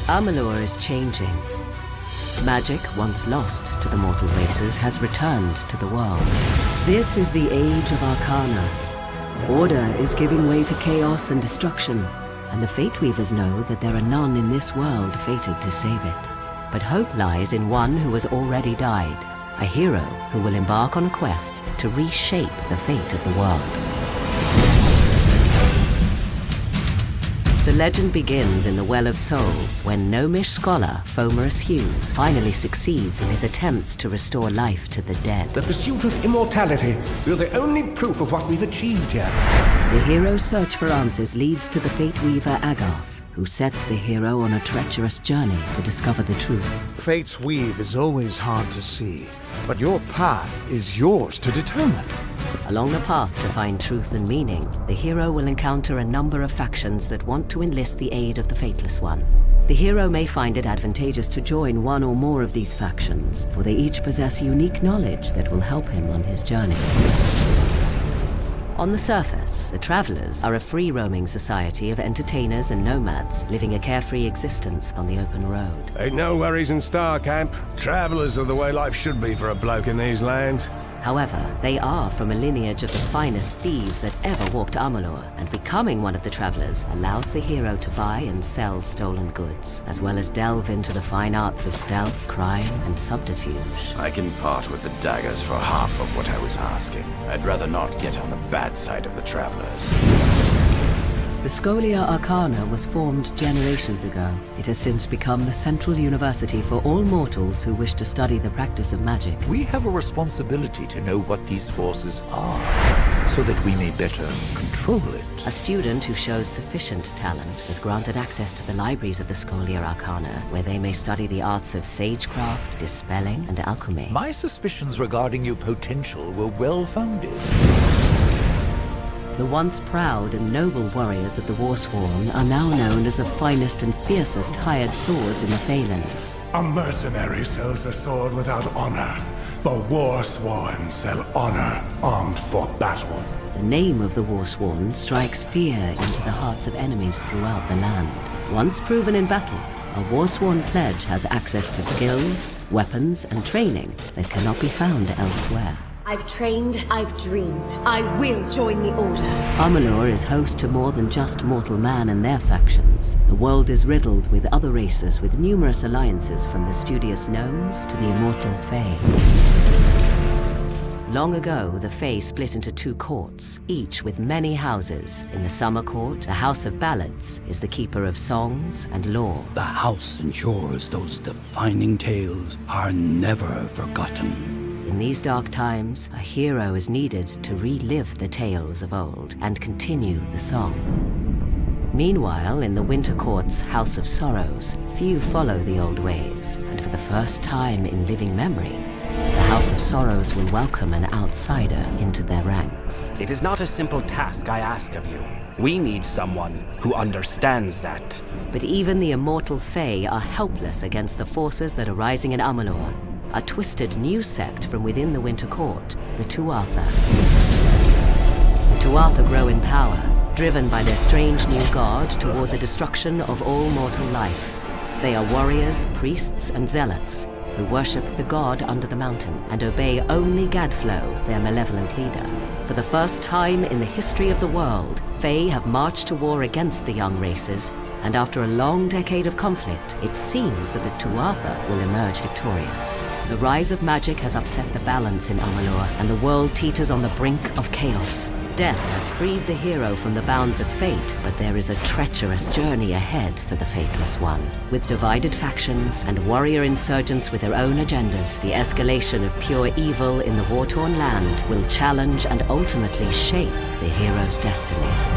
Amalur is changing. Magic, once lost to the mortal races, has returned to the world. This is the age of Arcana. Order is giving way to chaos and destruction, and the Fate Weavers know that there are none in this world fated to save it. But hope lies in one who has already died, a hero who will embark on a quest to reshape the fate of the world. The legend begins in the Well of Souls, when gnomish scholar Fomerus Hughes finally succeeds in his attempts to restore life to the dead. The pursuit of immortality. You're the only proof of what we've achieved here. The hero's search for answers leads to the Fate Weaver Agarth, who sets the hero on a treacherous journey to discover the truth. Fate's weave is always hard to see, but your path is yours to determine. Along the path to find truth and meaning, the hero will encounter a number of factions that want to enlist the aid of the Fateless One. The hero may find it advantageous to join one or more of these factions, for they each possess unique knowledge that will help him on his journey. On the surface, the Travelers are a free-roaming society of entertainers and nomads living a carefree existence on the open road. Ain't no worries in Star Camp. Travelers are the way life should be for a bloke in these lands. However, they are from a lineage of the finest thieves that ever walked Amalur, and becoming one of the Travelers allows the hero to buy and sell stolen goods, as well as delve into the fine arts of stealth, crime, and subterfuge. I can part with the daggers for half of what I was asking. I'd rather not get on the bad side of the Travelers. The Scholar Arcana was formed generations ago. It has since become the central university for all mortals who wish to study the practice of magic. We have a responsibility to know what these forces are, so that we may better control it. A student who shows sufficient talent is granted access to the libraries of the Scholar Arcana, where they may study the arts of sagecraft, dispelling, and alchemy. My suspicions regarding your potential were well-founded. The once proud and noble warriors of the Warsworn are now known as the finest and fiercest hired swords in the Phalanx. A mercenary sells a sword without honor. The Warsworn sell honor armed for battle. The name of the Warsworn strikes fear into the hearts of enemies throughout the land. Once proven in battle, a Warsworn pledge has access to skills, weapons, and training that cannot be found elsewhere. I've trained, I've dreamed. I will join the Order. Amalur is host to more than just mortal man and their factions. The world is riddled with other races with numerous alliances, from the studious gnomes to the immortal Fae. Long ago, the Fae split into two courts, each with many houses. In the Summer Court, the House of Ballads is the keeper of songs and lore. The house ensures those defining tales are never forgotten. In these dark times, a hero is needed to relive the tales of old and continue the song. Meanwhile, in the Winter Court's House of Sorrows, few follow the old ways, and for the first time in living memory, the House of Sorrows will welcome an outsider into their ranks. It is not a simple task I ask of you. We need someone who understands that. But even the immortal Fae are helpless against the forces that are rising in Amalur. A twisted new sect from within the Winter Court, the Tuatha. The Tuatha grow in power, driven by their strange new god toward the destruction of all mortal life. They are warriors, priests, and zealots who worship the god under the mountain and obey only Gadflow, their malevolent leader. For the first time in the history of the world, Fae have marched to war against the young races, and after a long decade of conflict, it seems that the Tuatha will emerge victorious. The rise of magic has upset the balance in Amalur, and the world teeters on the brink of chaos. Death has freed the hero from the bounds of fate, but there is a treacherous journey ahead for the Fateless One. With divided factions and warrior insurgents with their own agendas, the escalation of pure evil in the war-torn land will challenge and ultimately shape the hero's destiny.